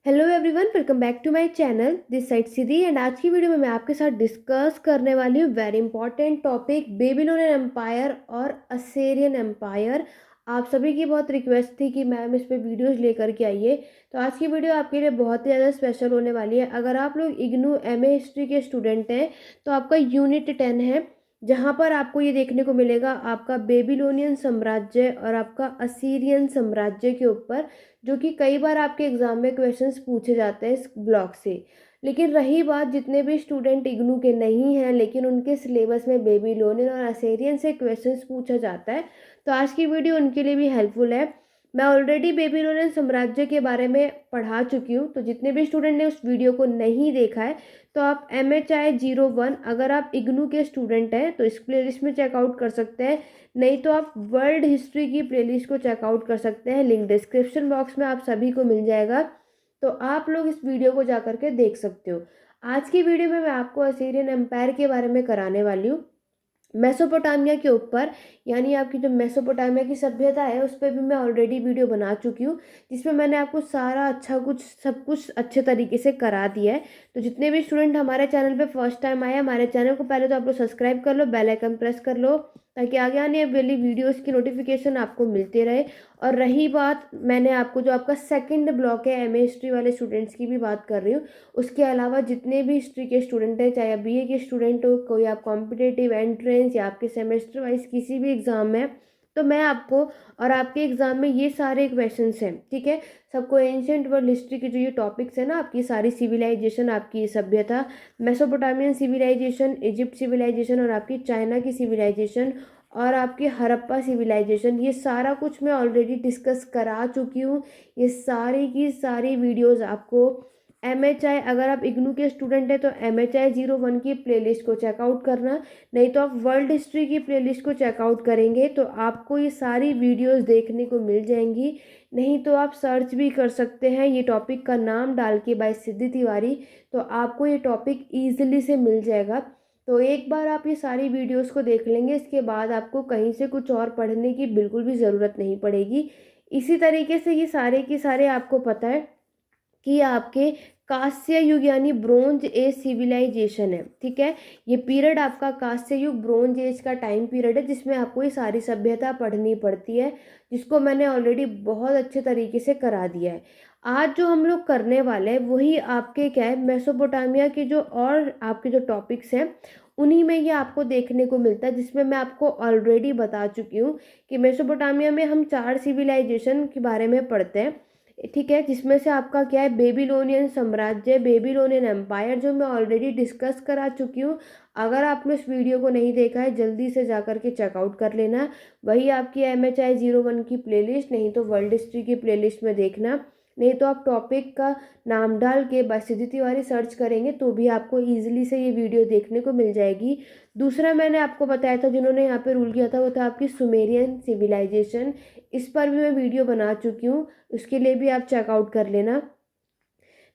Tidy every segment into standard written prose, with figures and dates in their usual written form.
Hello everyone, welcome back to my channel. This side Siddhi and आज की video में मैं आपके साथ डिस्कस करने वाली हूँ very important topic Babylonian empire और असेरियन एम्पायर। आप सभी की बहुत रिक्वेस्ट थी कि मैम इस पे वीडियोस लेकर के आइए, तो आज की वीडियो आपके लिए बहुत ही ज़्यादा स्पेशल होने वाली है। अगर आप लोग इग्नू एमए हिस्ट्री के स्टूडेंट हैं तो आपका यूनिट 10 है, जहाँ पर आपको ये देखने को मिलेगा आपका बेबीलोनियन साम्राज्य और आपका असीरियन साम्राज्य के ऊपर, जो कि कई बार आपके एग्जाम में क्वेश्चंस पूछे जाते हैं इस ब्लॉक से। लेकिन रही बात जितने भी स्टूडेंट इग्नू के नहीं हैं लेकिन उनके सिलेबस में बेबीलोनियन और असेरियन से क्वेश्चंस पूछा जाता है, तो आज की वीडियो उनके लिए भी हेल्पफुल है। मैं ऑलरेडी बेबीलोनियन साम्राज्य के बारे में पढ़ा चुकी हूँ, तो जितने भी स्टूडेंट ने उस वीडियो को नहीं देखा है तो आप MHI 01 अगर आप इग्नू के स्टूडेंट हैं तो इस प्लेलिस्ट में चेकआउट कर सकते हैं। नहीं तो आप वर्ल्ड हिस्ट्री की प्लेलिस्ट को चेकआउट कर सकते हैं, लिंक डिस्क्रिप्शन बॉक्स में आप सभी को मिल जाएगा, तो आप लोग इस वीडियो को जा करके देख सकते हो। आज की वीडियो में मैं आपको असीरियन एम्पायर के बारे में कराने वाली हूँ, मेसोपोटामिया के ऊपर। यानी आपकी जो मेसोपोटामिया की सभ्यता है उस पर भी मैं ऑलरेडी वीडियो बना चुकी हूँ, जिसमें मैंने आपको सारा अच्छा कुछ सब कुछ अच्छे तरीके से करा दिया है। तो जितने भी स्टूडेंट हमारे चैनल पे फर्स्ट टाइम आए, हमारे चैनल को पहले तो आप लोग सब्सक्राइब कर लो, बेल आइकन प्रेस कर लो, ताकि आगे आने वाली वीडियोस की नोटिफिकेशन आपको मिलते रहे। और रही बात, मैंने आपको जो आपका सेकंड ब्लॉक है एमए हिस्ट्री वाले स्टूडेंट्स की भी बात कर रही हूँ, उसके अलावा जितने भी हिस्ट्री के स्टूडेंट हैं, चाहे आप बीए के स्टूडेंट हो, कोई आप कॉम्पिटेटिव एंट्रेंस या आपके सेमेस्टर वाइज किसी भी एग्ज़ाम में, तो मैं आपको और आपके एग्ज़ाम में ये सारे क्वेश्चंस हैं, ठीक है। सबको एंशियंट वर्ल्ड हिस्ट्री के जो ये टॉपिक्स है ना, आपकी सारी सिविलाइजेशन, आपकी सभ्यता, मेसोपोटामियन सिविलाइजेशन, इजिप्ट सिविलाइजेशन और आपकी चाइना की सिविलाइजेशन और आपकी हड़प्पा सिविलाइजेशन, ये सारा कुछ मैं ऑलरेडी डिस्कस करा चुकी हूँ। ये सारी की सारी वीडियोस आपको MHI, अगर आप इग्नू के स्टूडेंट हैं तो MHI 01 की प्लेलिस्ट को चेकआउट करना, नहीं तो आप वर्ल्ड हिस्ट्री की प्लेलिस्ट को चेकआउट करेंगे तो आपको ये सारी वीडियोस देखने को मिल जाएंगी। नहीं तो आप सर्च भी कर सकते हैं ये टॉपिक का नाम डाल के बाय सिद्धि तिवारी, तो आपको ये टॉपिक ईजिली से मिल जाएगा। तो एक बार आप ये सारी वीडियोस को देख लेंगे, इसके बाद आपको कहीं से कुछ और पढ़ने की बिल्कुल भी ज़रूरत नहीं पड़ेगी। इसी तरीके से ये सारे के सारे आपको पता है कि आपके कांस्य युग यानी ब्रोंज एज सिविलाइजेशन है, ठीक है। ये पीरियड आपका कांस्य युग ब्रोंज एज का टाइम पीरियड है, जिसमें आपको ये सारी सभ्यता पढ़नी पड़ती है, जिसको मैंने ऑलरेडी बहुत अच्छे तरीके से करा दिया है। आज जो हम लोग करने वाले हैं वही आपके क्या है, मेसोपोटामिया के जो और आपके जो टॉपिक्स हैं उन्हीं में ये आपको देखने को मिलता है, जिसमें मैं आपको ऑलरेडी बता चुकी हूँ कि मेसोपोटामिया में हम 4 सिविलाइजेशन के बारे में पढ़ते हैं, ठीक है। जिसमें से आपका क्या है, बेबीलोनियन साम्राज्य, बेबीलोनियन एम्पायर, जो मैं ऑलरेडी डिस्कस करा चुकी हूँ। अगर आपने उस वीडियो को नहीं देखा है जल्दी से जाकर के चेकआउट कर लेना, वही आपकी MHI 01 की प्लेलिस्ट, नहीं तो वर्ल्ड हिस्ट्री की प्लेलिस्ट में देखना। नहीं तो आप टॉपिक का नाम डाल के बस सिद्धि तिवारी सर्च करेंगे तो भी आपको ईजिली से ये वीडियो देखने को मिल जाएगी। दूसरा मैंने आपको बताया था, जिन्होंने यहाँ पे रूल किया था वो था आपकी सुमेरियन सिविलाइजेशन, इस पर भी मैं वीडियो बना चुकी हूँ, उसके लिए भी आप चेकआउट कर लेना।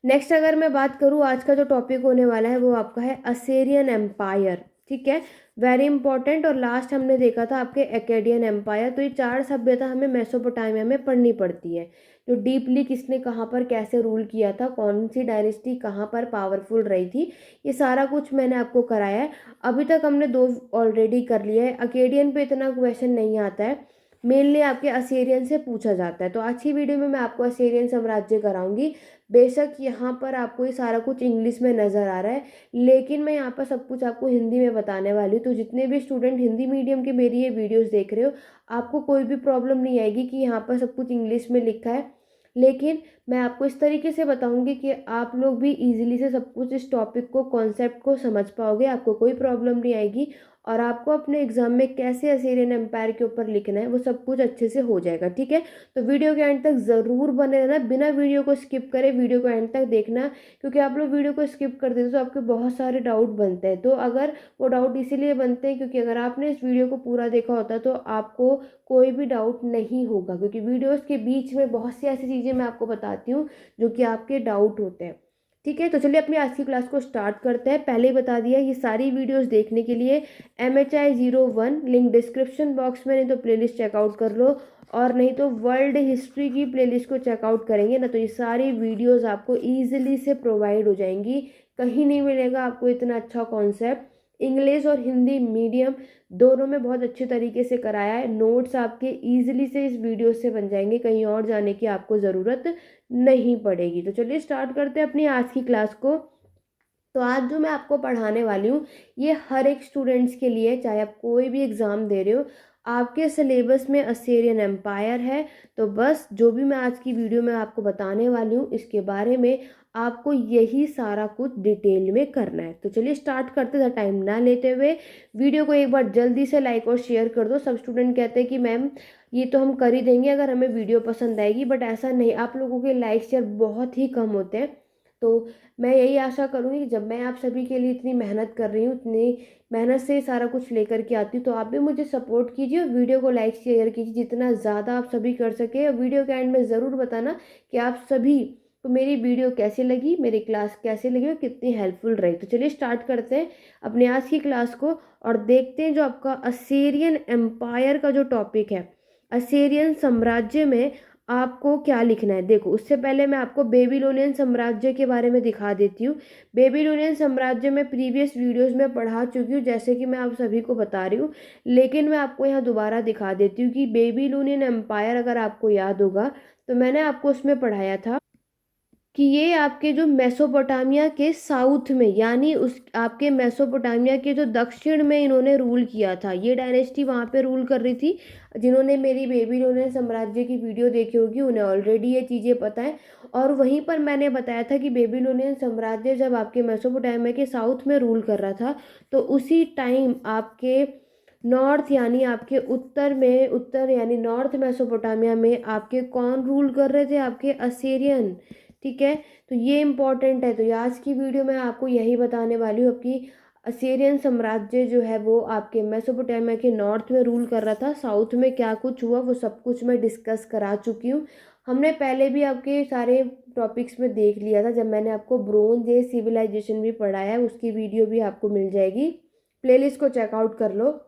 नेक्स्ट अगर मैं बात करूँ, आज का जो टॉपिक होने वाला है वो आपका है असेरियन एम्पायर, ठीक है, वेरी इंपॉर्टेंट। और लास्ट हमने देखा था आपके एक्केडियन एम्पायर। तो ये 4 सभ्यता हमें मेसोपोटामिया में पढ़नी पड़ती है, जो डीपली किसने कहाँ पर कैसे रूल किया था, कौन सी डायनेस्टी कहाँ पर पावरफुल रही थी, ये सारा कुछ मैंने आपको कराया है। अभी तक हमने 2 ऑलरेडी कर लिया है। अकेडियन पे इतना क्वेश्चन नहीं आता है, मेनली आपके असेरियन से पूछा जाता है। तो आज की वीडियो में मैं आपको असेरियन साम्राज्य कराऊंगी। बेशक यहाँ पर आपको ये सारा कुछ इंग्लिश में नज़र आ रहा है, लेकिन मैं यहाँ पर सब कुछ आपको हिंदी में बताने वाली हूँ। तो जितने भी स्टूडेंट हिंदी मीडियम के मेरी ये वीडियोस देख रहे हो, आपको कोई भी प्रॉब्लम नहीं आएगी कि यहाँ पर सब कुछ इंग्लिश में लिखा है, लेकिन मैं आपको इस तरीके से बताऊंगी कि आप लोग भी इजीली से सब कुछ इस टॉपिक को, कॉन्सेप्ट को समझ पाओगे, आपको कोई प्रॉब्लम नहीं आएगी। और आपको अपने एग्जाम में कैसे असीरियन एम्पायर के ऊपर लिखना है वो सब कुछ अच्छे से हो जाएगा, ठीक है। तो वीडियो के एंड तक ज़रूर बने रहना, बिना वीडियो को स्किप करे वीडियो को एंड तक देखना, क्योंकि आप लोग वीडियो को स्किप कर देते तो आपके बहुत सारे डाउट बनते हैं। तो अगर वो डाउट इसीलिए बनते हैं क्योंकि अगर आपने इस वीडियो को पूरा देखा होता तो आपको कोई भी डाउट नहीं होगा, क्योंकि वीडियोज़ के बीच में बहुत सी ऐसी चीज़ें मैं आपको बताती हूँ जो कि आपके डाउट होते हैं, ठीक है, तो चलिए अपनी आज की क्लास को स्टार्ट करते हैं। पहले ही बता दिया, ये सारी वीडियोस देखने के लिए MHI 01 लिंक डिस्क्रिप्शन बॉक्स में, नहीं तो प्लेलिस्ट चेकआउट कर लो, और नहीं तो वर्ल्ड हिस्ट्री की प्लेलिस्ट को चेकआउट करेंगे ना तो ये सारी वीडियोस आपको ईजिली से प्रोवाइड हो जाएंगी। कहीं नहीं मिलेगा आपको इतना अच्छा कॉन्सेप्ट। इंग्लिश और हिंदी मीडियम दोनों में बहुत अच्छे तरीके से कराया है। नोट्स आपके ईजिली से इस वीडियो से बन जाएंगे, कहीं और जाने की आपको ज़रूरत नहीं पड़ेगी। तो चलिए स्टार्ट करते हैं अपनी आज की क्लास को। तो आज जो मैं आपको पढ़ाने वाली हूँ ये हर एक स्टूडेंट्स के लिए, चाहे आप कोई भी एग्ज़ाम दे रहे हो, आपके सिलेबस में असीरियन एम्पायर है। तो बस जो भी मैं आज की वीडियो में आपको बताने वाली हूँ इसके बारे में आपको यही सारा कुछ डिटेल में करना है। तो चलिए स्टार्ट करते हैं, टाइम ना लेते हुए। वीडियो को एक बार जल्दी से लाइक और शेयर कर दो। सब स्टूडेंट कहते हैं कि मैम ये तो हम कर ही देंगे अगर हमें वीडियो पसंद आएगी, बट ऐसा नहीं, आप लोगों के लाइक शेयर बहुत ही कम होते हैं। तो मैं यही आशा करूँगी कि जब मैं आप सभी के लिए इतनी मेहनत कर रही हूँ, इतनी मेहनत से सारा कुछ लेकर के आती हूँ, तो आप भी मुझे सपोर्ट कीजिए और वीडियो को लाइक शेयर कीजिए जितना ज़्यादा आप सभी कर सके। और वीडियो के एंड में ज़रूर बताना कि आप सभी को मेरी वीडियो कैसी लगी, मेरी क्लास कैसी लगी और कितनी हेल्पफुल रही। तो चलिए स्टार्ट करते हैं अपने आज की क्लास को और देखते हैं जो आपका असीरियन एम्पायर का जो टॉपिक है, असीरियन साम्राज्य में आपको क्या लिखना है। देखो, उससे पहले मैं आपको बेबीलोनियन साम्राज्य के बारे में दिखा देती हूँ। बेबीलोनियन साम्राज्य में प्रीवियस वीडियोस में पढ़ा चुकी हूँ, जैसे कि मैं आप सभी को बता रही हूँ, लेकिन मैं आपको यहाँ दोबारा दिखा देती हूँ कि बेबीलोनियन एम्पायर, अगर आपको याद होगा तो मैंने आपको उसमें पढ़ाया था कि ये आपके जो मेसोपोटामिया के साउथ में, यानी उस आपके मेसोपोटामिया के जो दक्षिण में इन्होंने रूल किया था। ये डायनेस्टी वहाँ पे रूल कर रही थी। जिन्होंने मेरी बेबीलोनियन साम्राज्य की वीडियो देखी होगी उन्हें ऑलरेडी ये चीज़ें पता है। और वहीं पर मैंने बताया था कि बेबीलोनियन साम्राज्य जब आपके मेसोपोटामिया के साउथ में रूल कर रहा था, तो उसी टाइम आपके नॉर्थ यानी आपके उत्तर में, उत्तर यानी नॉर्थ मेसोपोटामिया में आपके कौन रूल कर रहे थे, आपके असीरियन। ठीक है, तो ये इम्पॉर्टेंट है। तो आज की वीडियो में आपको यही बताने वाली हूँ कि असीरियन साम्राज्य जो है वो आपके मेसोपोटामिया के नॉर्थ में रूल कर रहा था, साउथ में क्या कुछ हुआ वो सब कुछ मैं डिस्कस करा चुकी हूँ। हमने पहले भी आपके सारे टॉपिक्स में देख लिया था, जब मैंने आपको ब्रोंज एज सिविलाइजेशन भी पढ़ाया है, उसकी वीडियो भी आपको मिल जाएगी, प्लेलिस्ट को चेकआउट कर लो,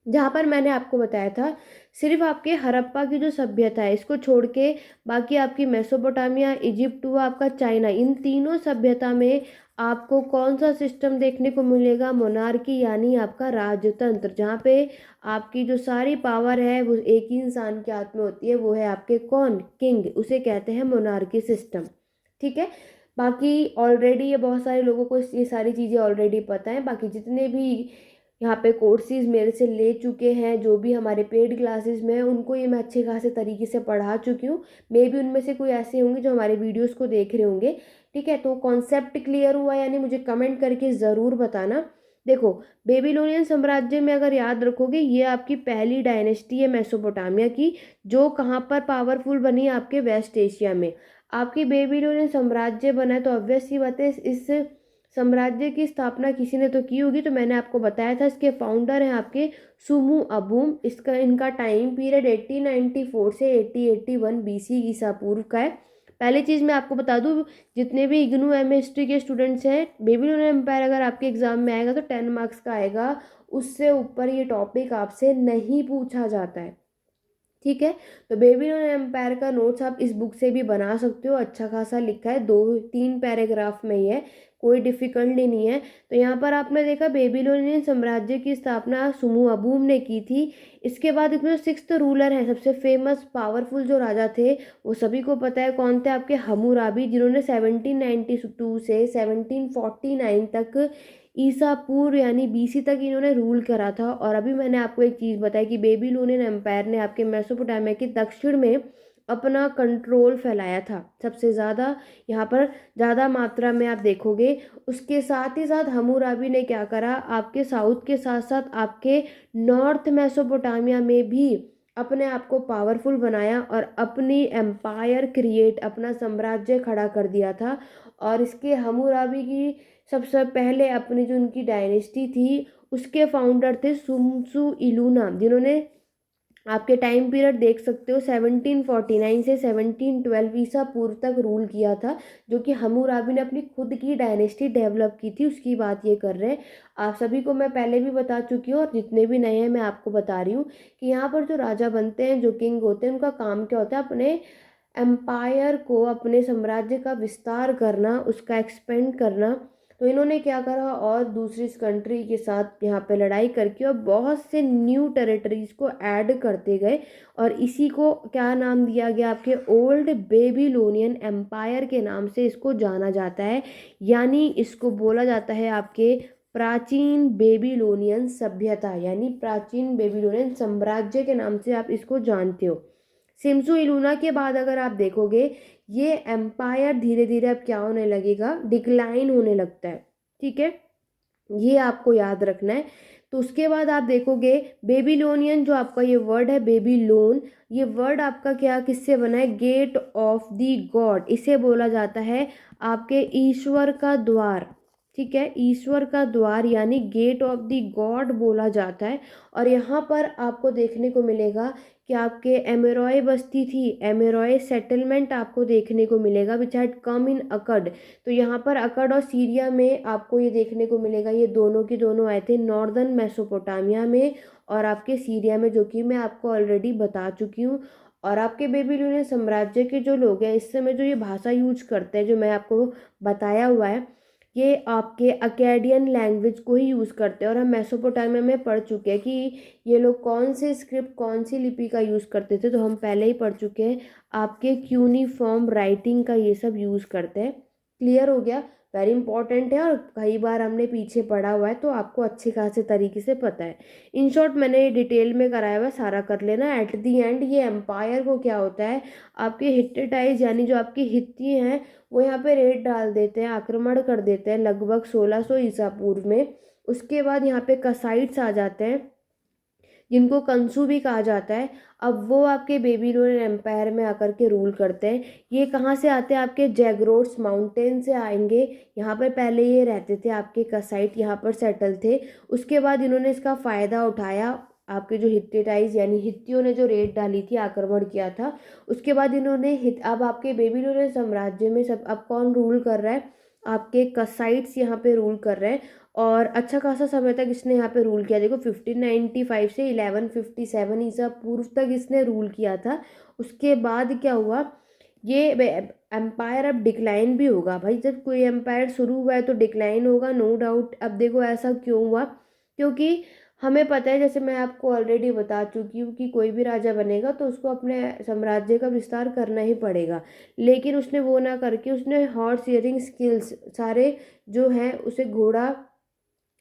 जहाँ पर मैंने आपको बताया था सिर्फ आपके हड़प्पा की जो सभ्यता है इसको छोड़ के बाकी आपकी मेसोपोटामिया, इजिप्ट हुआ, आपका चाइना, इन तीनों सभ्यता में आपको कौन सा सिस्टम देखने को मिलेगा, मोनार्की यानी आपका राजतंत्र, जहाँ पे आपकी जो सारी पावर है वो एक ही इंसान के हाथ में होती है, वो है आपके कौन, किंग, उसे कहते हैं मोनार्की सिस्टम। ठीक है, बाकी ऑलरेडी ये बहुत सारे लोगों को ये सारी चीज़ें ऑलरेडी पता है। बाकी जितने भी यहाँ पे कोर्सेज मेरे से ले चुके हैं, जो भी हमारे पेड क्लासेस में हैं, उनको ये मैं अच्छे खासे तरीके से पढ़ा चुकी हूँ। मे भी उनमें से कोई ऐसे होंगे जो हमारे वीडियोस को देख रहे होंगे। ठीक है, तो कॉन्सेप्ट क्लियर हुआ यानी मुझे कमेंट करके ज़रूर बताना। देखो, बेबीलोनियन साम्राज्य में अगर याद रखोगे ये आपकी पहली डायनेस्टी है मेसोपोटामिया की, जो कहाँ पर पावरफुल बनी, आपके वेस्ट एशिया में आपकी बेबीलोनियन साम्राज्य बना है। तो ऑब्वियस सी बात है इस साम्राज्य की स्थापना किसी ने तो की होगी। तो मैंने आपको बताया था इसके फाउंडर हैं आपके सुमु अबूम। इसका इनका टाइम पीरियड 1894 से 8081 BC ईसा पूर्व का है। पहली चीज़ मैं आपको बता दूं, जितने भी इग्नू हिस्ट्री के स्टूडेंट्स हैं, बेबीलोनियन एम्पायर अगर आपके एग्जाम में आएगा तो 10 मार्क्स का आएगा, उससे ऊपर ये टॉपिक आपसे नहीं पूछा जाता है। ठीक है, तो बेबीलोनियन एम्पायर का नोट्स आप इस बुक से भी बना सकते हो, अच्छा खासा लिखा है, 2-3 पैराग्राफ में ही है, कोई डिफिकल्टी नहीं है। तो यहाँ पर आपने देखा बेबीलोनियन साम्राज्य की स्थापना सुमु अबूम ने की थी। इसके बाद इसमें जो सिक्स्थ रूलर हैं, सबसे फेमस पावरफुल जो राजा थे वो सभी को पता है कौन थे, आपके हम्मुराबी, जिन्होंने 1792 से 1749 तक ईसा पूर्व यानी BC तक इन्होंने रूल करा था। और अभी मैंने आपको एक चीज़ बताई कि बेबीलोनियन एम्पायर ने आपके मेसोपोटामिया के दक्षिण में अपना कंट्रोल फैलाया था सबसे ज़्यादा, यहाँ पर ज़्यादा मात्रा में आप देखोगे। उसके साथ ही साथ हम्मुराबी ने क्या करा, आपके साउथ के साथ साथ आपके नॉर्थ मेसोपोटामिया में भी अपने आप को पावरफुल बनाया और अपनी एम्पायर क्रिएट, अपना साम्राज्य खड़ा कर दिया था। और इसके हम्मुराबी की सबसे पहले अपनी जो उनकी डायनेस्टी थी उसके फाउंडर थे सुम्सु इलूना, जिन्होंने आपके टाइम पीरियड देख सकते हो 1749 से 1712 ईसा पूर्व तक रूल किया था, जो कि हम्मुराबी ने अपनी खुद की डायनेस्टी डेवलप की थी, उसकी बात ये कर रहे हैं। आप सभी को मैं पहले भी बता चुकी हूँ और जितने भी नए हैं मैं आपको बता रही हूँ कि यहाँ पर जो राजा बनते हैं, जो किंग होते हैं, उनका काम क्या होता है, अपने एम्पायर को, अपने साम्राज्य का विस्तार करना, उसका एक्सपेंड करना। तो इन्होंने क्या करा, और दूसरी कंट्री के साथ यहाँ पे लड़ाई करके और बहुत से न्यू टेरिटरीज को ऐड करते गए, और इसी को क्या नाम दिया गया, आपके ओल्ड बेबीलोनियन एम्पायर के नाम से इसको जाना जाता है। यानी इसको बोला जाता है आपके प्राचीन बेबीलोनियन सभ्यता, यानी प्राचीन बेबीलोनियन साम्राज्य के नाम से आप इसको जानते हो। सिम्सु इलूना के बाद अगर आप देखोगे, ये एम्पायर धीरे धीरे अब क्या होने लगेगा, डिक्लाइन होने लगता है। ठीक है, ये आपको याद रखना है। तो उसके बाद आप देखोगे बेबीलोनियन, जो आपका ये वर्ड है बेबीलोन, ये वर्ड आपका क्या, किससे बना है, गेट ऑफ द गॉड, इसे बोला जाता है आपके ईश्वर का द्वार। ठीक है, ईश्वर का द्वार यानी गेट ऑफ द गॉड बोला जाता है। और यहाँ पर आपको देखने को मिलेगा कि आपके एमेरॉय बस्ती थी, एमेरॉय सेटलमेंट आपको देखने को मिलेगा, विच हैड कम इन अकड। तो यहाँ पर अकड़ और सीरिया में आपको ये देखने को मिलेगा, ये दोनों के दोनों आए थे नॉर्दर्न मेसोपोटामिया में और आपके सीरिया में, जो कि मैं आपको ऑलरेडी बता चुकी हूँ। और आपके बेबीलोनियन साम्राज्य के जो लोग हैं इस समय जो ये भाषा यूज करते हैं, जो मैं आपको बताया हुआ है, ये आपके अकेडियन लैंग्वेज को ही यूज़ करते हैं। और हम मेसोपोटामिया में पढ़ चुके हैं कि ये लोग कौन से स्क्रिप्ट, कौन सी लिपि का यूज़ करते थे, तो हम पहले ही पढ़ चुके हैं, आपके क्यूनिफॉर्म राइटिंग का ये सब यूज़ करते हैं। क्लियर हो गया, वेरी इंपॉर्टेंट है और कई बार हमने पीछे पढ़ा हुआ है, तो आपको अच्छे खासे तरीके से पता है। इन शॉर्ट मैंने डिटेल में कराया हुआ है, सारा कर लेना। एट दी एंड ये एम्पायर को क्या होता है, आपके हिट्टाइट्स यानी जो आपकी हित्ती हैं, वो यहाँ पे रेड डाल देते हैं, आक्रमण कर देते हैं लगभग 1600 ईसा पूर्व में। उसके बाद यहाँ पे कसाइट्स आ जाते हैं, जिनको कंसू भी कहा जाता है। अब वो आपके बेबीलोनियन एम्पायर में आकर के रूल करते हैं। ये कहाँ से आते हैं, आपके जैग्रोट्स माउंटेन से आएंगे। यहाँ पर पहले ये रहते थे, आपके कसाइट यहाँ पर सेटल थे। उसके बाद इन्होंने इसका फ़ायदा उठाया, आपके जो हिट्टाइट्स यानी हित्तियों ने जो रेड डाली थी, आक्रमण किया था, उसके बाद इन्होंने अब आपके बेबीलोनियन साम्राज्य में सब अब कौन रूल कर रहा है, आपके कसाइट्स यहाँ पे रूल कर रहे हैं। और अच्छा खासा समय तक इसने यहाँ पे रूल किया, देखो 1595 से 1157 ईसा पूर्व तक इसने रूल किया था। उसके बाद क्या हुआ, ये एम्पायर अब डिक्लाइन भी होगा भाई, जब कोई एम्पायर शुरू हुआ है तो डिक्लाइन होगा, नो डाउट। अब देखो ऐसा क्यों हुआ, क्योंकि हमें पता है, जैसे मैं आपको ऑलरेडी बता चुकी हूँ कि कोई भी राजा बनेगा तो उसको अपने साम्राज्य का विस्तार करना ही पड़ेगा। लेकिन उसने वो ना करके उसने हॉर्स हियरिंग स्किल्स सारे जो हैं, उसे घोड़ा,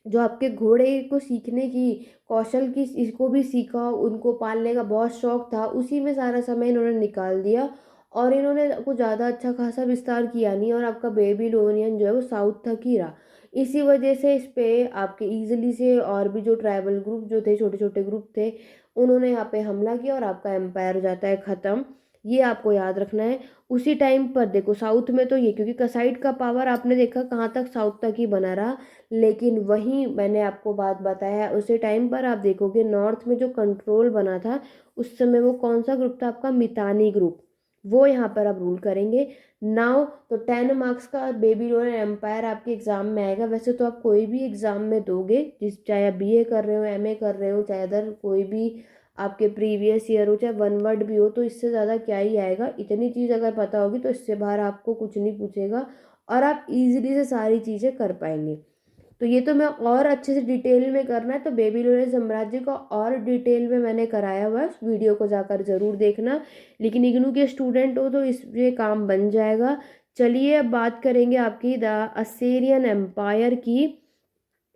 जो आपके घोड़े को सीखने की कौशल की, इसको भी सीखा, उनको पालने का बहुत शौक था, उसी में सारा समय इन्होंने निकाल दिया। और इन्होंने कुछ ज़्यादा अच्छा खासा विस्तार किया नहीं, और आपका बेबीलोनियन जो है वो साउथ तक ही रहा। इसी वजह से इस पे आपके ईजिली से और भी जो ट्राइबल ग्रुप जो थे, छोटे छोटे ग्रुप थे, उन्होंने यहाँ पे हमला किया और आपका एम्पायर हो जाता है ख़त्म। ये आपको याद रखना है। उसी टाइम पर देखो साउथ में तो ये, क्योंकि कसाइट का पावर आपने देखा कहाँ तक, साउथ तक ही बना रहा। लेकिन वहीं मैंने आपको बात बताया, उसी टाइम पर आप देखोगे नॉर्थ में जो कंट्रोल बना था, उस समय वो कौन सा ग्रुप था, आपका मितानी ग्रुप, वो यहाँ पर अब रूल करेंगे। नाउ तो 10 मार्क्स का बेबीलोनियन एम्पायर आपके एग्जाम में आएगा। वैसे तो आप कोई भी एग्जाम में दोगे, जिस चाहे आप बीए कर रहे हो, एमए कर रहे हो, चाहे अदर कोई भी आपके प्रीवियस ईयर हो, चाहे वन वर्ड भी हो, तो इससे ज़्यादा क्या ही आएगा। इतनी चीज़ अगर पता होगी तो इससे बाहर आपको कुछ नहीं पूछेगा और आप इजीली से सारी चीज़ें कर पाएंगे। तो ये तो मैं और अच्छे से डिटेल में करना है तो बेबीलोनियन साम्राज्य का और डिटेल में मैंने कराया हुआ है, उस वीडियो को जाकर ज़रूर देखना। लेकिन इग्नू के स्टूडेंट हो तो इस ये काम बन जाएगा। चलिए अब बात करेंगे आपकी द असेरियन एम्पायर की,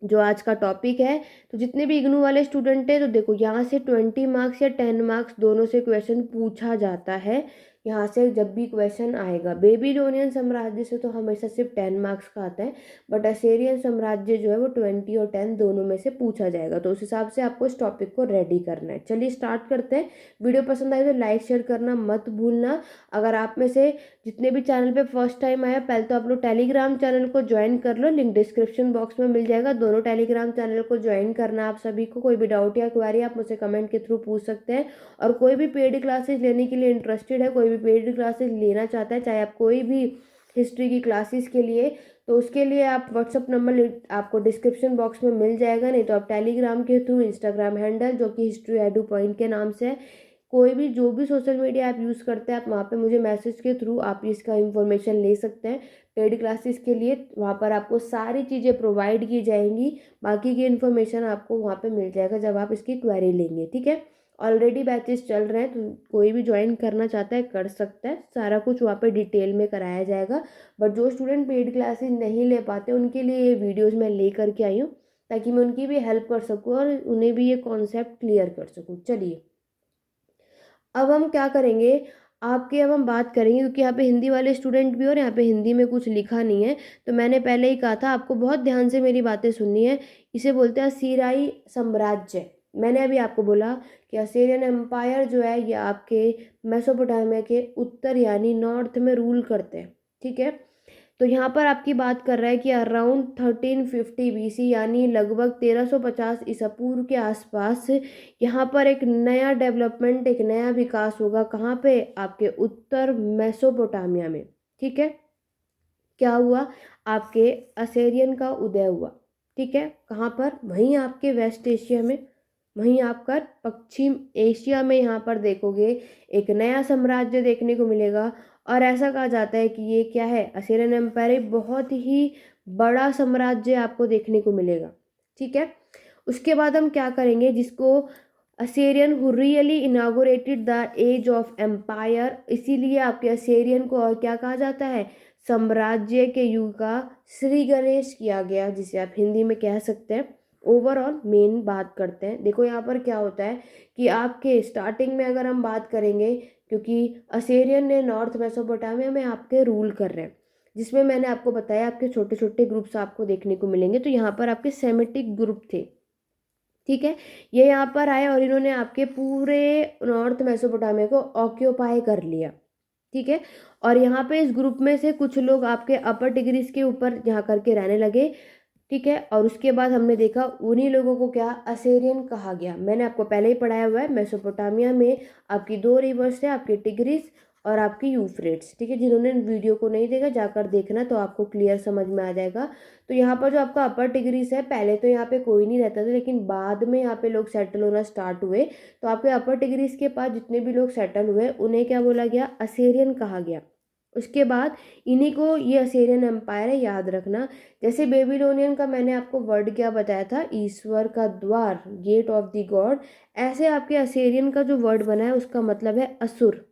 जो आज का टॉपिक है। तो जितने भी इग्नू वाले स्टूडेंट हैं, तो देखो यहाँ से 20 मार्क्स या 10 मार्क्स दोनों से क्वेश्चन पूछा जाता है। यहाँ से जब भी क्वेश्चन आएगा। बेबीलोनियन साम्राज्य से तो हमेशा सिर्फ 10 मार्क्स का आता है, बट असेरियन साम्राज्य जो है वो 20 और 10 दोनों में से पूछा जाएगा। तो उस हिसाब से आपको इस टॉपिक को रेडी करना है। चलिए स्टार्ट करते हैं। वीडियो पसंद आए तो लाइक शेयर करना मत भूलना। अगर आप में से जितने भी चैनल पे फर्स्ट टाइम आया, पहले तो आप लोग टेलीग्राम चैनल को ज्वाइन कर लो, लिंक डिस्क्रिप्शन बॉक्स में मिल जाएगा। दोनों टेलीग्राम चैनल को ज्वाइन करना आप सभी को। कोई भी डाउट या क्वेरी आप मुझसे कमेंट के थ्रू पूछ सकते हैं। और कोई भी पेड क्लासेस लेने के लिए इंटरेस्टेड है, कोई भी पेड क्लासेस लेना चाहता है, चाहे आप कोई भी हिस्ट्री की क्लासेस के लिए, तो उसके लिए आप व्हाट्सअप नंबर आपको डिस्क्रिप्शन बॉक्स में मिल जाएगा। नहीं तो आप टेलीग्राम के थ्रू, इंस्टाग्राम हैंडल जो कि हिस्ट्री एडू पॉइंट के नाम से है, कोई भी जो भी सोशल मीडिया आप यूज़ करते हैं, आप वहाँ पे मुझे मैसेज के थ्रू आप इसका इन्फॉर्मेशन ले सकते हैं। पेड क्लासेस के लिए वहाँ पर आपको सारी चीज़ें प्रोवाइड की जाएंगी। बाकी की इन्फॉर्मेशन आपको वहाँ पे मिल जाएगा जब आप इसकी क्वेरी लेंगे, ठीक है। ऑलरेडी बैचेस चल रहे हैं, तो कोई भी ज्वाइन करना चाहता है कर सकता है। सारा कुछ वहाँ पे डिटेल में कराया जाएगा। बट जो स्टूडेंट पेड क्लासेस नहीं ले पाते उनके लिए ये वीडियोज़ मैं ले करके आई हूँ, ताकि मैं उनकी भी हेल्प कर सकूँ और उन्हें भी ये कॉन्सेप्ट क्लियर कर सकूँ। चलिए अब हम क्या करेंगे, आपके अब हम बात करेंगे, क्योंकि यहाँ पे हिंदी वाले स्टूडेंट भी और यहाँ पे हिंदी में कुछ लिखा नहीं है, तो मैंने पहले ही कहा था आपको बहुत ध्यान से मेरी बातें सुननी है। इसे बोलते हैं असीरियाई साम्राज्य। मैंने अभी आपको बोला कि असीरियन एम्पायर जो है ये आपके मेसोपोटामिया के उत्तर यानी नॉर्थ में रूल करते हैं, ठीक है। तो यहाँ पर आपकी बात कर रहा है कि अराउंड 1350 BC यानी लगभग 1350 ईसा पूर्व के आसपास यहाँ पर एक नया डेवलपमेंट, एक नया विकास होगा। कहाँ पे? आपके उत्तर मेसोपोटामिया में, ठीक है। क्या हुआ? आपके असेरियन का उदय हुआ, ठीक है। कहाँ पर? वहीं आपके वेस्ट एशिया में, वहीं आपका पश्चिम एशिया में यहाँ पर देखोगे एक नया साम्राज्य देखने को मिलेगा। और ऐसा कहा जाता है कि ये क्या है, असीरियन एम्पायर एक बहुत ही बड़ा साम्राज्य आपको देखने को मिलेगा, ठीक है। उसके बाद हम क्या करेंगे, जिसको Assyrian who really inaugurated the age of empire, इसीलिए आपके असेरियन को और क्या कहा जाता है, साम्राज्य के युग का श्री गणेश किया गया, जिसे आप हिंदी में कह सकते हैं। ओवरऑल मेन बात करते हैं। देखो यहाँ पर क्या होता है कि आपके स्टार्टिंग में अगर हम बात करेंगे, क्योंकि असेरियन ने नॉर्थ मेसोपोटामिया में आपके रूल कर रहे हैं, जिसमें मैंने आपको बताया आपके छोटे छोटे ग्रुप्स आपको देखने को मिलेंगे। तो यहाँ पर आपके सेमेटिक ग्रुप थे, ठीक है। ये यहाँ पर आए और इन्होंने आपके पूरे नॉर्थ मेसोपोटामिया को ऑक्यूपाई कर लिया, ठीक है। और यहाँ पे इस ग्रुप में से कुछ लोग आपके अपर टिग्रीज के ऊपर यहाँ करके रहने लगे, ठीक है। और उसके बाद हमने देखा उन्हीं लोगों को क्या असेरियन कहा गया। मैंने आपको पहले ही पढ़ाया हुआ है, मेसोपोटामिया में आपकी दो रिवर्स है, आपकी टिग्रिस और आपकी यूफ्रेट्स, ठीक है। जिन्होंने वीडियो को नहीं देखा जाकर देखना, तो आपको क्लियर समझ में आ जाएगा। तो यहाँ पर जो आपका अपर टिग्रिस है, पहले तो यहाँ पे कोई नहीं रहता था, लेकिन बाद में यहाँ पे लोग सेटल होना स्टार्ट हुए। तो आपके अपर टिग्रिस के पास जितने भी लोग सेटल हुए उन्हें क्या बोला गया, असेरियन कहा गया। उसके बाद इन्हीं को ये असेरियन एम्पायर है, याद रखना। जैसे बेबीलोनियन का मैंने आपको वर्ड क्या बताया था, ईश्वर का द्वार, गेट ऑफ द गॉड, ऐसे आपके असेरियन का जो वर्ड बना है उसका मतलब है असुर।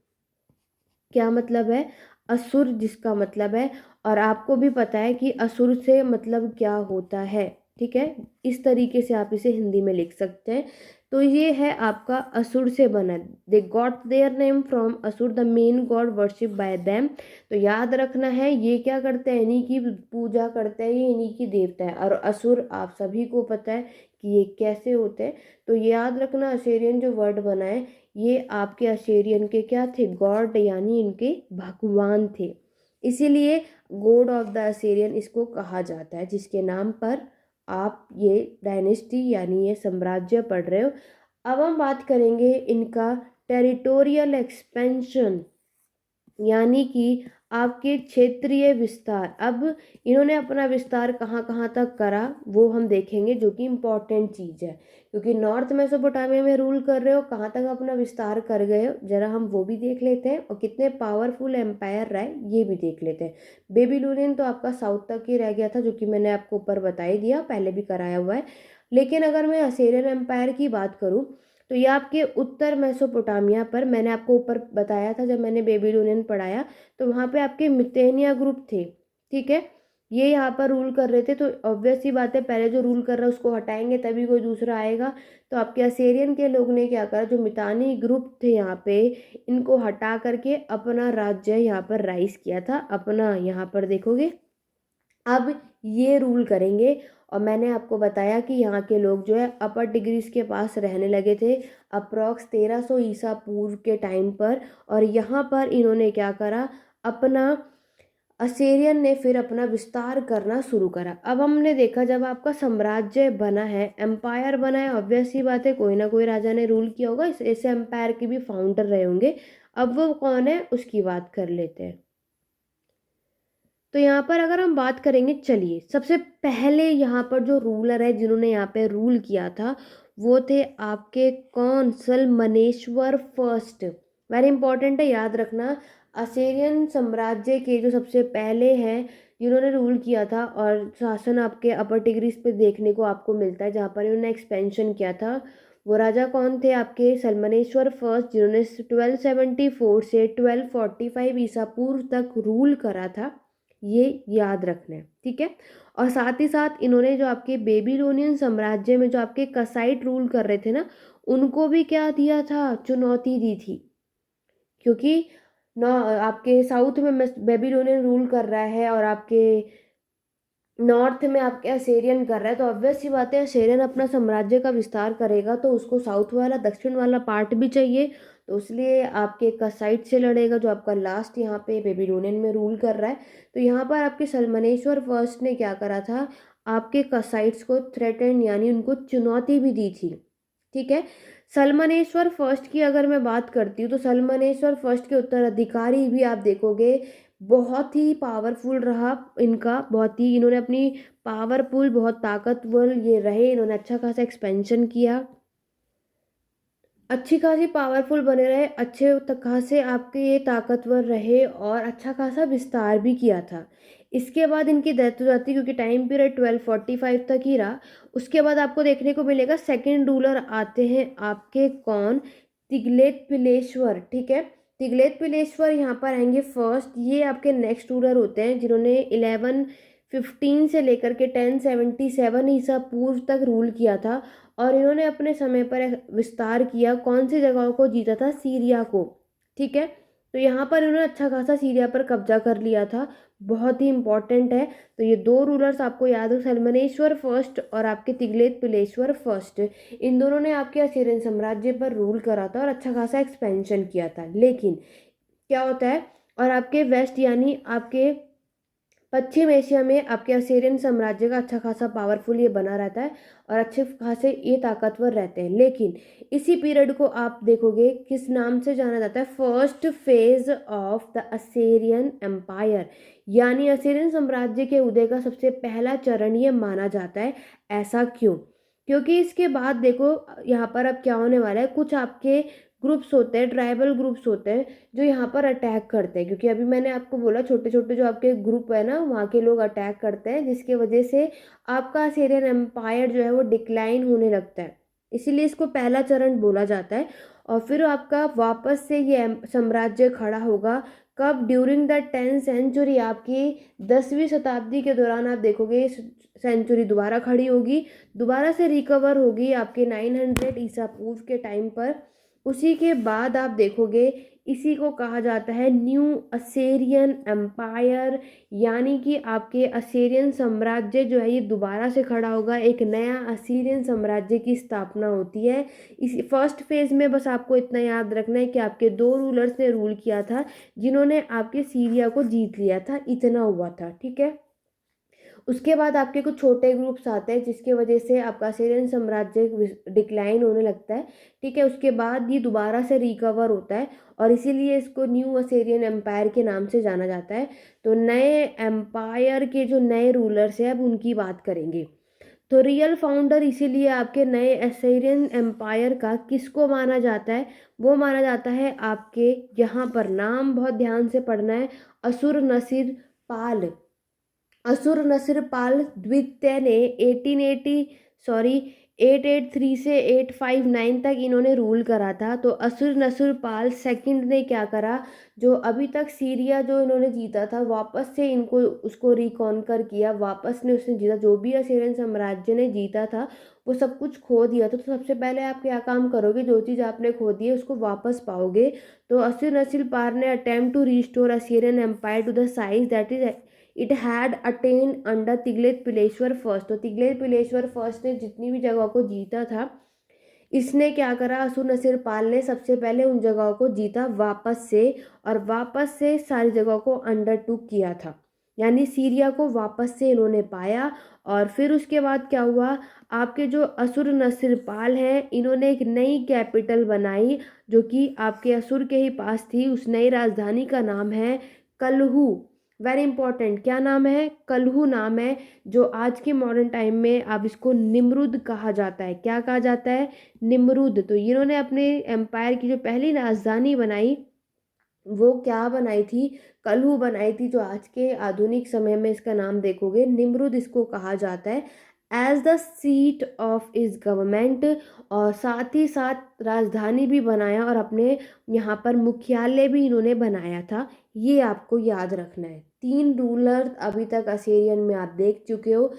क्या मतलब है? असुर, जिसका मतलब है, और आपको भी पता है कि असुर से मतलब क्या होता है, ठीक है। इस तरीके से आप इसे हिंदी में लिख सकते हैं। तो ये है आपका असुर से बना, they got their name from Ashur the main god worship by them. तो याद रखना है ये क्या करते हैं, इन्हीं की पूजा करते हैं, ये इन्हीं की देवता है। और असुर आप सभी को पता है कि ये कैसे होते हैं। तो याद रखना असेरियन जो वर्ड बना है ये आपके असेरियन के क्या थे, गॉड, यानी इनके भगवान थे। इसीलिए गॉड ऑफ द असेरियन इसको कहा जाता है, जिसके नाम पर आप ये डायनेस्टी यानी ये साम्राज्य पढ़ रहे हो। अब हम बात करेंगे इनका टेरिटोरियल एक्सपेंशन, यानी कि आपके क्षेत्रीय विस्तार। अब इन्होंने अपना विस्तार कहाँ कहाँ तक करा वो हम देखेंगे, जो कि इम्पोर्टेंट चीज़ है, क्योंकि नॉर्थ मेसोपोटामिया में रूल कर रहे हो, कहाँ तक अपना विस्तार कर गए हो, जरा हम वो भी देख लेते हैं। और कितने पावरफुल एम्पायर रहे ये भी देख लेते हैं। बेबीलोनियन तो आपका साउथ तक ही रह गया था, जो कि मैंने आपको ऊपर बता ही दिया, पहले भी कराया हुआ है। लेकिन अगर मैं असेरियन एम्पायर की बात करूँ, तो ये आपके उत्तर मेसोपोटामिया पर, मैंने आपको ऊपर बताया था जब मैंने बेबीलोनियन पढ़ाया, तो वहाँ पे आपके मितेनिया ग्रुप थे, ठीक है। ये यहाँ पर रूल कर रहे थे, तो ऑब्वियस सी बात है पहले जो रूल कर रहा है उसको हटाएंगे तभी कोई दूसरा आएगा। तो आपके असेरियन के लोग ने क्या करा, जो मितानी ग्रुप थे यहाँ पे, इनको हटा करके अपना राज्य यहाँ पर राइज किया था। अपना यहाँ पर देखोगे अब ये रूल करेंगे। और मैंने आपको बताया कि यहाँ के लोग जो है अपर टिग्रिस के पास रहने लगे थे अप्रॉक्स 1300 ईसा पूर्व के टाइम पर। और यहाँ पर इन्होंने क्या करा, अपना असेरियन ने फिर अपना विस्तार करना शुरू करा। अब हमने देखा जब आपका साम्राज्य बना है, एम्पायर बना है, ऑब्वियस सी बात है कोई ना कोई राजा ने रूल किया होगा, ऐसे एम्पायर के भी फाउंडर रहे होंगे। अब वो कौन है उसकी बात कर लेते हैं। तो यहाँ पर अगर हम बात करेंगे, चलिए सबसे पहले यहाँ पर जो रूलर है जिन्होंने यहाँ पे रूल किया था वो थे आपके कौन, सलमनेश्वर फर्स्ट। वेरी इंपॉर्टेंट है, याद रखना। असेरियन साम्राज्य के जो सबसे पहले हैं जिन्होंने रूल किया था, और शासन आपके अपर टिग्रिस पे देखने को आपको मिलता है जहाँ पर इन्होंने एक्सपेंशन किया था। वो राजा कौन थे, आपके सलमनेश्वर फर्स्ट, जिन्होंने 1274 से 1245 ईसा पूर्व तक रूल करा था। ये याद रखना है, ठीक है। और साथ ही साथ इन्होंने जो आपके बेबीलोनियन साम्राज्य में जो आपके कसाइट रूल कर रहे थे ना, उनको भी क्या दिया था, चुनौती दी थी। क्योंकि ना आपके साउथ में बेबीलोनियन रूल कर रहा है और आपके नॉर्थ में आपके असेरियन कर रहा है, तो ऑब्वियस सी बात है असेरियन अपना साम्राज्य का विस्तार करेगा तो उसको साउथ वाला दक्षिण वाला पार्ट भी चाहिए। तो इसलिए आपके कसाइट से लड़ेगा जो आपका लास्ट यहाँ पे बेबीलोनियन में रूल कर रहा है। तो यहाँ पर आपके सलमनेश्वर फर्स्ट ने क्या करा था, आपके कसाइट्स को थ्रेटन यानी उनको चुनौती भी दी थी, ठीक है। सलमनेश्वर फर्स्ट की अगर मैं बात करती हूँ तो सलमनेश्वर फर्स्ट के उत्तराधिकारी भी आप देखोगे बहुत ही पावरफुल रहा इनका, बहुत ही इन्होंने अपनी पावरफुल, बहुत ताकतवर ये रहे, इन्होंने अच्छा खासा एक्सपेंशन किया, अच्छी खासी पावरफुल बने रहे, अच्छे खासे आपके ये ताकतवर रहे और अच्छा खासा विस्तार भी किया था। इसके बाद इनकी डेथ हो जाती है क्योंकि टाइम पीरियड 1245 तक ही रहा। उसके बाद आपको देखने को मिलेगा सेकंड रूलर आते हैं आपके कौन, तिग्लेत पिलेश्वर, ठीक है। तिग्लेत पिलेश्वर यहाँ पर आएंगे फर्स्ट, ये आपके नेक्स्ट रूलर होते हैं जिन्होंने 1115 से लेकर के 1077 ईसा पूर्व तक रूल किया था। और इन्होंने अपने समय पर विस्तार किया, कौन सी जगहों को जीता था, सीरिया को, ठीक है। तो यहाँ पर इन्होंने अच्छा खासा सीरिया पर कब्जा कर लिया था, बहुत ही इंपॉर्टेंट है। तो ये दो रूलर्स आपको याद हो, सलमनेश्वर फर्स्ट और आपके तिग्लेत पिलेश्वर फर्स्ट, इन दोनों ने आपके असीरियन साम्राज्य पर रूल करा था और अच्छा खासा एक्सपेंशन किया था। लेकिन क्या होता है, और आपके वेस्ट यानी आपके पश्चिम एशिया में आपके असेरियन साम्राज्य का अच्छा खासा पावरफुल ये बना रहता है और अच्छे खासे ये ताकतवर रहते हैं। लेकिन इसी पीरियड को आप देखोगे किस नाम से जाना जाता है, first phase of the Assyrian empire, यानी असेरियन साम्राज्य के उदय का सबसे पहला चरण ये माना जाता है। ऐसा क्यों, क्योंकि इसके बाद देखो यहाँ पर अब क्या होने वाला है, कुछ आपके ग्रुप्स होते हैं, ट्राइबल ग्रुप्स होते हैं जो यहाँ पर अटैक करते हैं। क्योंकि अभी मैंने आपको बोला छोटे छोटे जो आपके ग्रुप है ना वहाँ के लोग अटैक करते हैं, जिसके वजह से आपका असीरियन एम्पायर जो है वो डिक्लाइन होने लगता है, इसीलिए इसको पहला चरण बोला जाता है। और फिर आपका वापस से ये साम्राज्य खड़ा होगा कब, ड्यूरिंग द 10th सेंचुरी, आपकी 10वीं शताब्दी के दौरान आप देखोगे सेंचुरी दोबारा खड़ी होगी, दोबारा से रिकवर होगी आपके 900 ईसा पूर्व के टाइम पर। उसी के बाद आप देखोगे इसी को कहा जाता है न्यू असेरियन एम्पायर, यानी कि आपके असेरियन साम्राज्य जो है ये दोबारा से खड़ा होगा, एक नया असीरियन साम्राज्य की स्थापना होती है। इस फर्स्ट फेज में बस आपको इतना याद रखना है कि आपके दो रूलर्स ने रूल किया था जिन्होंने आपके सीरिया को जीत लिया था, इतना हुआ था, ठीक है। उसके बाद आपके कुछ छोटे ग्रुप्स आते हैं जिसके वजह से आपका असीरियन साम्राज्य डिक्लाइन होने लगता है, ठीक है। उसके बाद ये दोबारा से रिकवर होता है और इसीलिए इसको न्यू असीरियन एम्पायर के नाम से जाना जाता है। तो नए एम्पायर के जो नए रूलर्स हैं अब उनकी बात करेंगे। तो रियल फाउंडर इसीलिए आपके नए असीरियन एम्पायर का किसको माना जाता है, वो माना जाता है आपके, यहाँ पर नाम बहुत ध्यान से पढ़ना है, असुर नसीर पाल। असुर नसीर पाल द्वितीय ने 1880 सॉरी 883 से 859 तक इन्होंने रूल करा था। तो असुरनसुरपाल सेकंड ने क्या करा, जो अभी तक सीरिया जो इन्होंने जीता था वापस से इनको उसको रिकॉन्कर किया, वापस ने उसने जीता, जो भी असेरियन साम्राज्य ने जीता था वो सब कुछ खो दिया था। तो सबसे पहले आप क्या काम करोगे, जो चीज़ आपने खो दी है उसको वापस पाओगे। तो असुरनसुरपाल ने attempt to restore Assyrian empire to the size that is it had attain under Tiglath Pileser first. तो तिगलेत पिलेश्वर फर्स्ट ने जितनी भी जगह को जीता था, इसने क्या करा, असुरनसीरपाल ने सबसे पहले उन जगहों को जीता वापस से, और वापस से सारी जगहों को अंडरटूक किया था, यानी सीरिया को वापस से इन्होंने पाया। और फिर उसके बाद क्या हुआ, आपके जो असुर नसीरपाल हैं इन्होंने एक नई कैपिटल बनाई जो कि आपके असुर के ही पास थी। उस नई राजधानी का नाम है कलहू। वेरी इंपॉर्टेंट, क्या नाम है, कलहू नाम है, जो आज के मॉडर्न टाइम में अब इसको निमरुद कहा जाता है। क्या कहा जाता है, निमरुद। तो इन्होंने अपने एम्पायर की जो पहली राजधानी बनाई वो क्या बनाई थी, कलहू बनाई थी, जो आज के आधुनिक समय में इसका नाम देखोगे निमरुद इसको कहा जाता है, एज द सीट ऑफ इस गवर्नमेंट। और साथ ही साथ राजधानी भी बनाया और अपने यहाँ पर मुख्यालय भी इन्होंने बनाया था। ये आपको याद रखना है। 3 रूलर अभी तक असीरियन में आप देख चुके हो।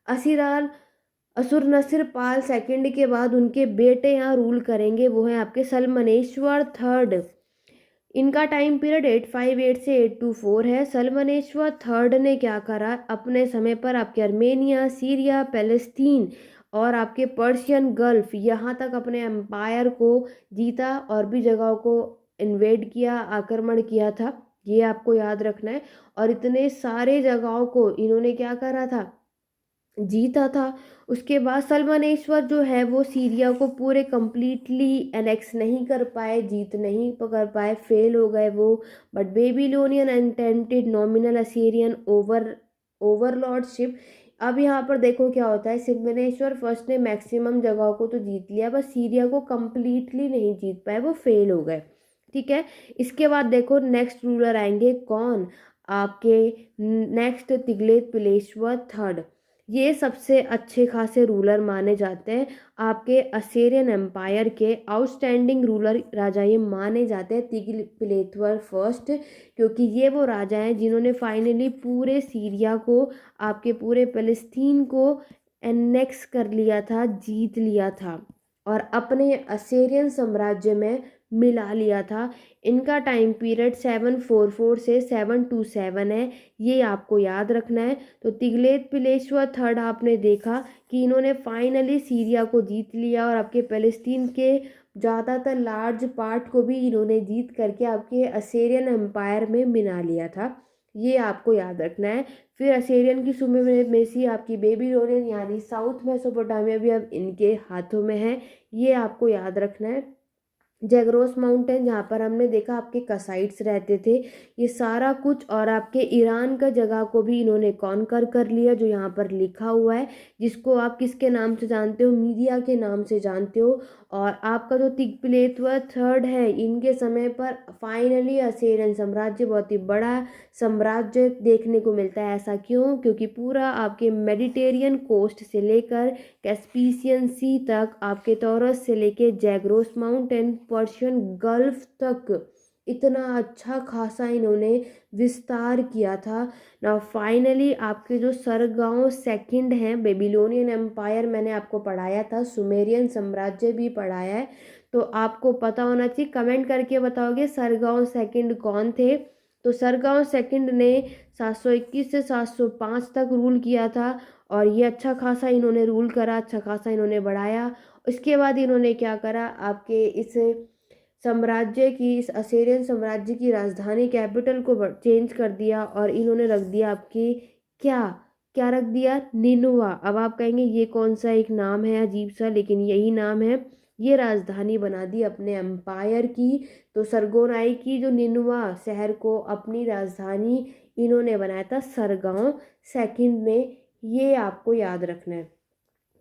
असीराल असुरनसिरपाल सेकंड के बाद उनके बेटे यहाँ रूल करेंगे, वो हैं आपके सलमनेश्वर थर्ड। इनका टाइम पीरियड 858 से 824 है। सलमनेश्वर थर्ड ने क्या करा, अपने समय पर आपके अर्मेनिया, सीरिया, पैलेस्तीन और आपके पर्शियन गल्फ यहाँ तक अपने एम्पायर को जीता और भी जगहों को इन्वेड किया, आक्रमण किया था। ये आपको याद रखना है। और इतने सारे जगहों को इन्होंने क्या करा था, जीता था। उसके बाद सलमनेश्वर जो है वो सीरिया को पूरे कंप्लीटली एनेक्स नहीं कर पाए, जीत नहीं कर पाए, फेल हो गए वो। But Babylonian attempted nominal Assyrian overlordship. अब यहाँ पर देखो क्या होता है, सलमनेश्वर फर्स्ट ने मैक्सिमम जगहों को तो जीत लिया, बस सीरिया को कंप्लीटली नहीं जीत पाए, वो फेल हो गए। ठीक है। इसके बाद देखो नेक्स्ट रूलर आएंगे कौन, आपके नेक्स्ट तिगलेत पिलेश्वर थर्ड। ये सबसे अच्छे खासे रूलर माने जाते हैं, आपके असेरियन एम्पायर के आउटस्टैंडिंग रूलर राजा ये माने जाते हैं तिग्लत-पिलेसेर फर्स्ट, क्योंकि ये वो राजा हैं जिन्होंने फाइनली पूरे सीरिया को, आपके पूरे फ़लस्तीन को एनेक्स कर लिया था, जीत लिया था और अपने असेरियन साम्राज्य में मिला लिया था। इनका टाइम पीरियड 744 से 727 है, ये आपको याद रखना है। तो तिगलेत पिलेश्वर थर्ड आपने देखा कि इन्होंने फाइनली सीरिया को जीत लिया और आपके फ़लस्तीन के ज़्यादातर लार्ज पार्ट को भी इन्होंने जीत करके आपके असेरियन एम्पायर में मिला लिया था। ये आपको याद रखना है। फिर असेरियन की सुप्रीमेसी आपकी बेबीलोनियन यानी साउथ मेसोपोटामिया भी अब इनके हाथों में है, ये आपको याद रखना है। जैग्रोस माउंटेन जहाँ पर हमने देखा आपके कसाइट्स रहते थे, ये सारा कुछ, और आपके ईरान का जगह को भी इन्होंने कॉन्कर कर लिया, जो यहाँ पर लिखा हुआ है, जिसको आप किसके नाम से जानते हो, मीडिया के नाम से जानते हो। और आपका जो तिग्लत थर्ड है, इनके समय पर फाइनली असेरियन साम्राज्य बहुत ही बड़ा साम्राज्य देखने को मिलता है। ऐसा क्यों, क्योंकि पूरा आपके मेडिटेरियन कोस्ट से लेकर कैस्पियन सी तक, आपके टॉरस से लेके जैग्रोस माउंटेन, पर्शियन गल्फ तक इतना अच्छा खासा इन्होंने विस्तार किया था ना। फाइनली आपके जो सरगांव सेकंड हैं, बेबीलोनियन एम्पायर मैंने आपको पढ़ाया था, सुमेरियन साम्राज्य भी पढ़ाया है, तो आपको पता होना चाहिए। कमेंट करके बताओगे सरगांव सेकंड कौन थे। तो सरगांव सेकंड ने 721 से 705 तक रूल किया था और ये अच्छा खासा इन्होंने रूल करा, अच्छा खासा इन्होंने बढ़ाया। उसके बाद इन्होंने क्या करा, आपके इस साम्राज्य की, इस असेरियन साम्राज्य की राजधानी कैपिटल को चेंज कर दिया और इन्होंने रख दिया आपकी, क्या क्या रख दिया, निनुआ। अब आप कहेंगे ये कौन सा एक नाम है अजीब सा, लेकिन यही नाम है। ये राजधानी बना दी अपने एम्पायर की। तो सरगोनाई की जो निनुआ शहर को अपनी राजधानी इन्होंने बनाया था सरगांव सेकंड ने, ये आपको याद रखना है।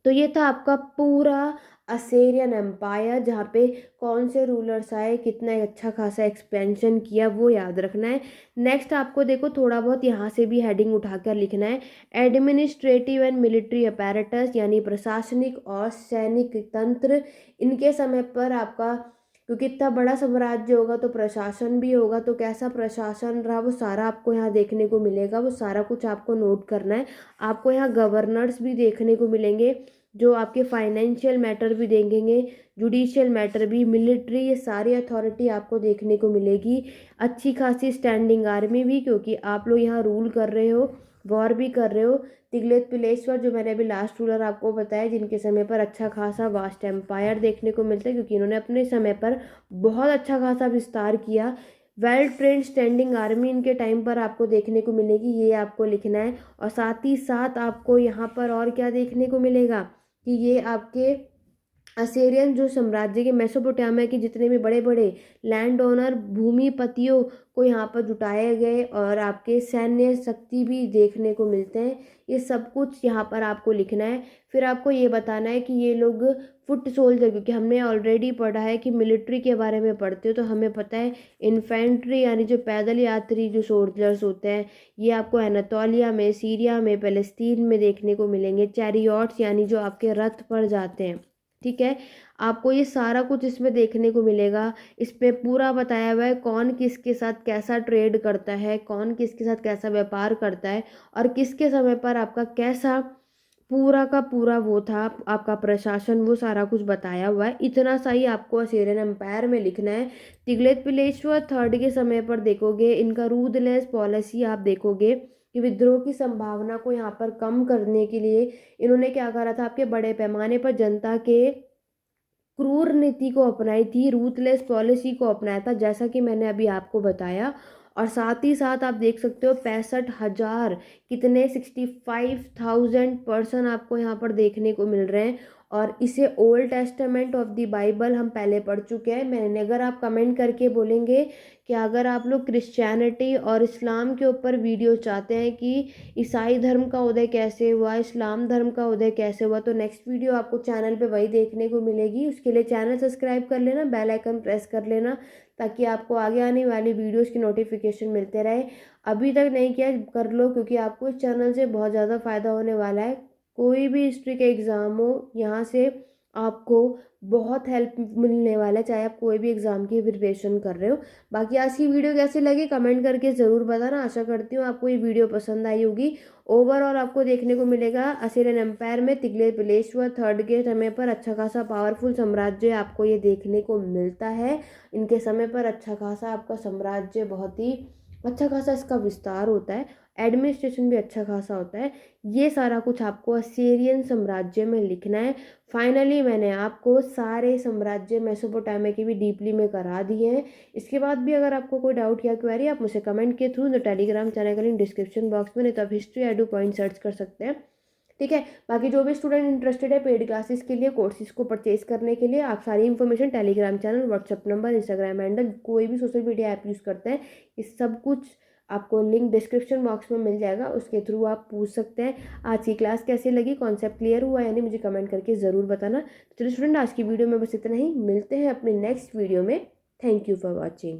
तो ये था आपका पूरा असेरियन एम्पायर, जहाँ पे कौन से रूलर्स आए, कितना अच्छा खासा एक्सपेंशन किया, वो याद रखना है। नेक्स्ट आपको देखो थोड़ा बहुत यहाँ से भी हेडिंग उठाकर लिखना है। एडमिनिस्ट्रेटिव एंड मिलिट्री अपैरेटस, यानी प्रशासनिक और सैनिक तंत्र, इनके समय पर आपका, क्योंकि इतना बड़ा साम्राज्य होगा तो प्रशासन भी होगा, तो कैसा प्रशासन रहा वो सारा आपको यहाँ देखने को मिलेगा, वो सारा कुछ आपको नोट करना है। आपको यहाँ गवर्नर्स भी देखने को मिलेंगे जो आपके फाइनेंशियल मैटर भी देखेंगे, जुडिशियल मैटर भी, मिलिट्री, ये सारी अथॉरिटी आपको देखने को मिलेगी। अच्छी खासी स्टैंडिंग आर्मी भी, क्योंकि आप लोग यहाँ रूल कर रहे हो, वॉर भी कर रहे हो। तिगलेत पिलेश्वर जो मैंने अभी लास्ट रूलर आपको बताया, जिनके समय पर अच्छा खासा वास्ट एम्पायर देखने को मिलता है, क्योंकि इन्होंने अपने समय पर बहुत अच्छा खासा विस्तार किया। वेल ट्रेंड स्टैंडिंग आर्मी इनके टाइम पर आपको देखने को मिलेगी, ये आपको लिखना है। और साथ ही साथ आपको यहाँ पर और क्या देखने को मिलेगा कि ये आपके असेरियन जो साम्राज्य के मेसोपोटामिया के जितने भी बड़े बड़े लैंड ओनर, भूमिपतियों को यहाँ पर जुटाए गए, और आपके सैन्य शक्ति भी देखने को मिलते हैं। ये सब कुछ यहाँ पर आपको लिखना है। फिर आपको ये बताना है कि ये लोग फुट सोल्जर, क्योंकि हमने ऑलरेडी पढ़ा है कि मिलिट्री के बारे में पढ़ते हो तो हमें पता है इन्फेंट्री यानी जो पैदल यात्री जो सोल्जर्स होते हैं, ये आपको एनातोलिया में, सीरिया में, पैलेस्तीन में देखने को मिलेंगे। चैरियट्स यानी जो आपके रथ पर जाते हैं, ठीक है। आपको ये सारा कुछ इसमें देखने को मिलेगा। इसमें पूरा बताया हुआ है कौन किसके साथ कैसा ट्रेड करता है, कौन किसके साथ कैसा व्यापार करता है, और किसके समय पर आपका कैसा पूरा का पूरा वो था आपका प्रशासन, वो सारा कुछ बताया हुआ है। इतना सा ही आपको असीरियन एम्पायर में लिखना है। तिगलेत पिलेश्वर थर्ड के समय पर देखोगे इनका रूदलेस पॉलिसी आप देखोगे कि विद्रोह की संभावना को यहाँ पर कम करने के लिए इन्होंने क्या करा था, आपके बड़े पैमाने पर जनता के क्रूर नीति को अपनाई थी, रूथलेस पॉलिसी को अपनाया था, जैसा कि मैंने अभी आपको बताया। और साथ ही साथ आप देख सकते हो 65,000 कितने 65,000 पर्सन आपको यहाँ पर देखने को मिल रहे हैं। और इसे old testament of the Bible हम पहले पढ़ चुके हैं। मैंने, अगर आप कमेंट करके बोलेंगे कि अगर आप लोग क्रिश्चियनिटी और इस्लाम के ऊपर वीडियो चाहते हैं कि ईसाई धर्म का उदय कैसे हुआ, इस्लाम धर्म का उदय कैसे हुआ, तो नेक्स्ट वीडियो आपको चैनल पे वही देखने को मिलेगी। उसके लिए चैनल सब्सक्राइब कर लेना, बेल आइकन प्रेस कर लेना, ताकि आपको आगे आने वाली वीडियोस की नोटिफिकेशन मिलते रहे। अभी तक नहीं किया कर लो, क्योंकि आपको इस चैनल से बहुत ज़्यादा फ़ायदा होने वाला है। कोई भी हिस्ट्री के एग्ज़ाम हो, यहाँ से आपको बहुत हेल्प मिलने वाला है, चाहे आप कोई भी एग्ज़ाम की प्रिपरेशन कर रहे हो। बाकी आज की वीडियो कैसी लगी कमेंट करके ज़रूर बताना। आशा करती हूँ आपको ये वीडियो पसंद आई होगी। ओवरऑल आपको देखने को मिलेगा असीरियन एम्पायर में तिगलेत पिलेश्वर थर्ड के समय पर अच्छा खासा पावरफुल साम्राज्य आपको ये देखने को मिलता है। इनके समय पर अच्छा खासा आपका साम्राज्य, बहुत ही अच्छा खासा इसका विस्तार होता है, एडमिनिस्ट्रेशन भी अच्छा खासा होता है। ये सारा कुछ आपको असीरियन साम्राज्य में लिखना है। फाइनली मैंने आपको सारे साम्राज्य मेसोपोटामिया के भी डीपली में करा दिए हैं। इसके बाद भी अगर आपको कोई डाउट या क्वेरी, आप मुझे कमेंट के थ्रू, टेलीग्राम चैनल का लिंक डिस्क्रिप्शन बॉक्स में, नहीं तो आप हिस्ट्री एडू पॉइंट सर्च कर सकते हैं, ठीक है। बाकी जो भी स्टूडेंट इंटरेस्टेड है पेड क्लासेस के लिए, कोर्सेज को परचेज करने के लिए, आप सारी information Telegram channel, WhatsApp number, Instagram handle, कोई भी सोशल मीडिया ऐप यूज़ करते हैं, इस सब कुछ आपको लिंक डिस्क्रिप्शन बॉक्स में मिल जाएगा, उसके थ्रू आप पूछ सकते हैं। आज की क्लास कैसी लगी, कॉन्सेप्ट क्लियर हुआ यानी, मुझे कमेंट करके ज़रूर बताना। तो चलिए स्टूडेंट, आज की वीडियो में बस इतना ही, मिलते हैं अपने नेक्स्ट वीडियो में। Thank you for watching.